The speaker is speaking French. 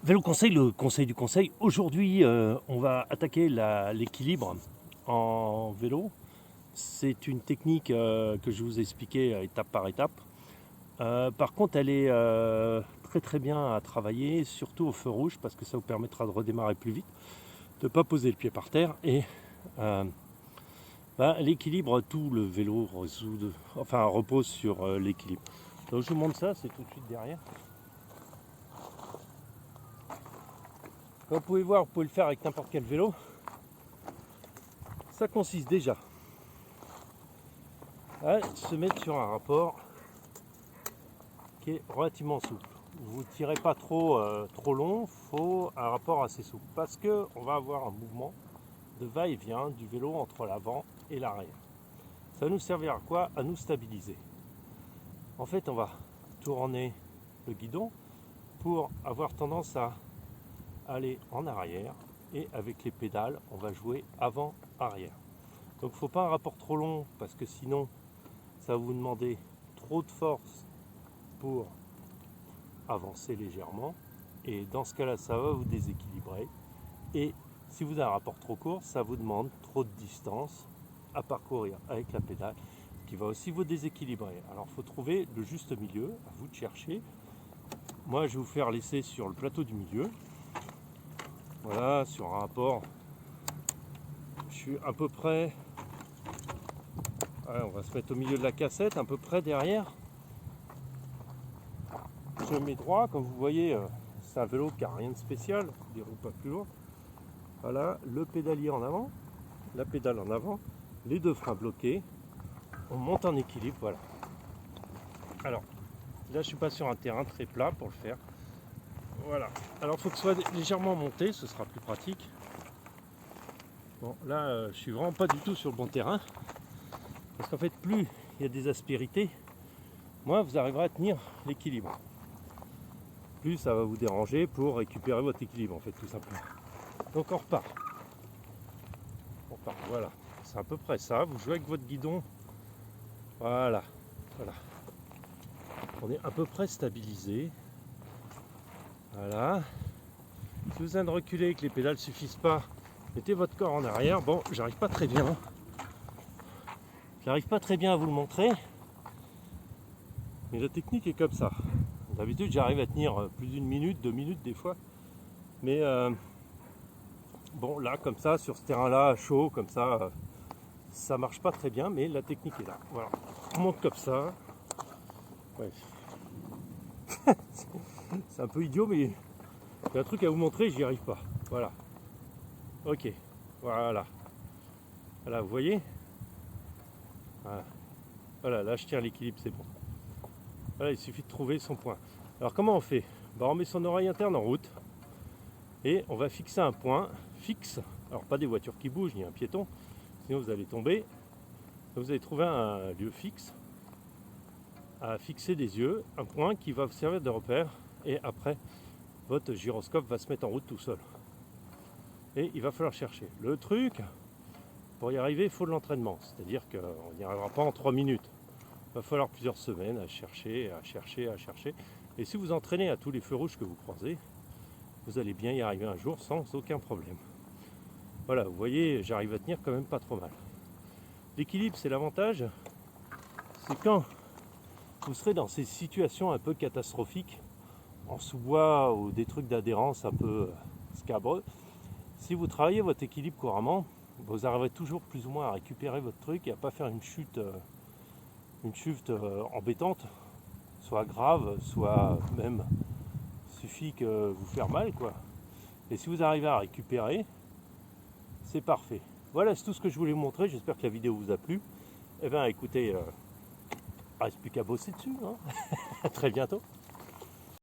Vélo conseil, le conseil du conseil. Aujourd'hui, on va attaquer l'équilibre en vélo. C'est une technique que je vous ai expliquée étape par étape. Par contre, elle est très très bien à travailler, surtout au feu rouge, parce que ça vous permettra de redémarrer plus vite, de ne pas poser le pied par terre. Et l'équilibre, tout le vélo repose sur l'équilibre. Donc je vous montre ça, c'est tout de suite derrière. Comme vous pouvez voir, vous pouvez le faire avec n'importe quel vélo. Ça consiste déjà à se mettre sur un rapport qui est relativement souple. Vous ne tirez pas trop long, il faut un rapport assez souple parce qu'on va avoir un mouvement de va-et-vient du vélo entre l'avant et l'arrière. Ça va nous servir à quoi? À nous stabiliser. En fait, on va tourner le guidon pour avoir tendance à aller en arrière, et avec les pédales on va jouer avant-arrière. Donc il ne faut pas un rapport trop long parce que sinon ça va vous demander trop de force pour avancer légèrement, et dans ce cas là ça va vous déséquilibrer, et si vous avez un rapport trop court, ça vous demande trop de distance à parcourir avec la pédale, ce qui va aussi vous déséquilibrer. Alors il faut trouver le juste milieu, à vous de chercher. Moi je vais vous faire laisser sur le plateau du milieu. Voilà, sur un rapport, je suis à peu près, on va se mettre au milieu de la cassette, à peu près derrière. Je mets droit, comme vous voyez, c'est un vélo qui n'a rien de spécial, des roues pas plus lourdes. Voilà, le pédalier en avant, la pédale en avant, les deux freins bloqués, on monte en équilibre, voilà. Alors, là je suis pas sur un terrain très plat pour le faire. Voilà, alors il faut que ce soit légèrement monté, ce sera plus pratique. Bon, là, je suis vraiment pas du tout sur le bon terrain. Parce qu'en fait, plus il y a des aspérités, moins vous arriverez à tenir l'équilibre. Plus ça va vous déranger pour récupérer votre équilibre, en fait, tout simplement. Donc on repart. Voilà. C'est à peu près ça. Vous jouez avec votre guidon. Voilà. On est à peu près stabilisé. Voilà. Si vous avez de reculer et que les pédales ne suffisent pas, mettez votre corps en arrière. Bon, j'arrive pas très bien. J'arrive pas très bien à vous le montrer. Mais la technique est comme ça. D'habitude, j'arrive à tenir plus d'une minute, 2 minutes des fois. Mais bon, là, comme ça, sur ce terrain-là, chaud, comme ça, ça marche pas très bien. Mais la technique est là. Voilà. On monte comme ça. Ouais. C'est un peu idiot, mais j'ai un truc à vous montrer, j'y arrive pas. Voilà. Ok. Voilà. Voilà, vous voyez? Voilà, là je tiens l'équilibre, c'est bon. Voilà, il suffit de trouver son point. Alors comment on fait? On met son oreille interne en route et on va fixer un point fixe. Alors pas des voitures qui bougent ni un piéton, sinon vous allez tomber. Vous allez trouver un lieu fixe à fixer des yeux, un point qui va vous servir de repère, et après votre gyroscope va se mettre en route tout seul. Et il va falloir chercher. Le truc, pour y arriver, il faut de l'entraînement. C'est-à-dire qu'on n'y arrivera pas en 3 minutes. Il va falloir plusieurs semaines à chercher. Et si vous entraînez à tous les feux rouges que vous croisez, vous allez bien y arriver un jour sans aucun problème. Voilà, vous voyez, j'arrive à tenir quand même pas trop mal. L'équilibre, c'est l'avantage. C'est quand vous serez dans ces situations un peu catastrophiques, en sous-bois ou des trucs d'adhérence un peu scabreux. Si vous travaillez votre équilibre couramment, vous arriverez toujours plus ou moins à récupérer votre truc et à ne pas faire une chute embêtante, soit grave, soit même suffit que vous faire mal, quoi. Et si vous arrivez à récupérer, c'est parfait. Voilà, c'est tout ce que je voulais vous montrer. J'espère que la vidéo vous a plu. Eh bien écoutez, il ne reste plus qu'à bosser dessus, hein. À très bientôt.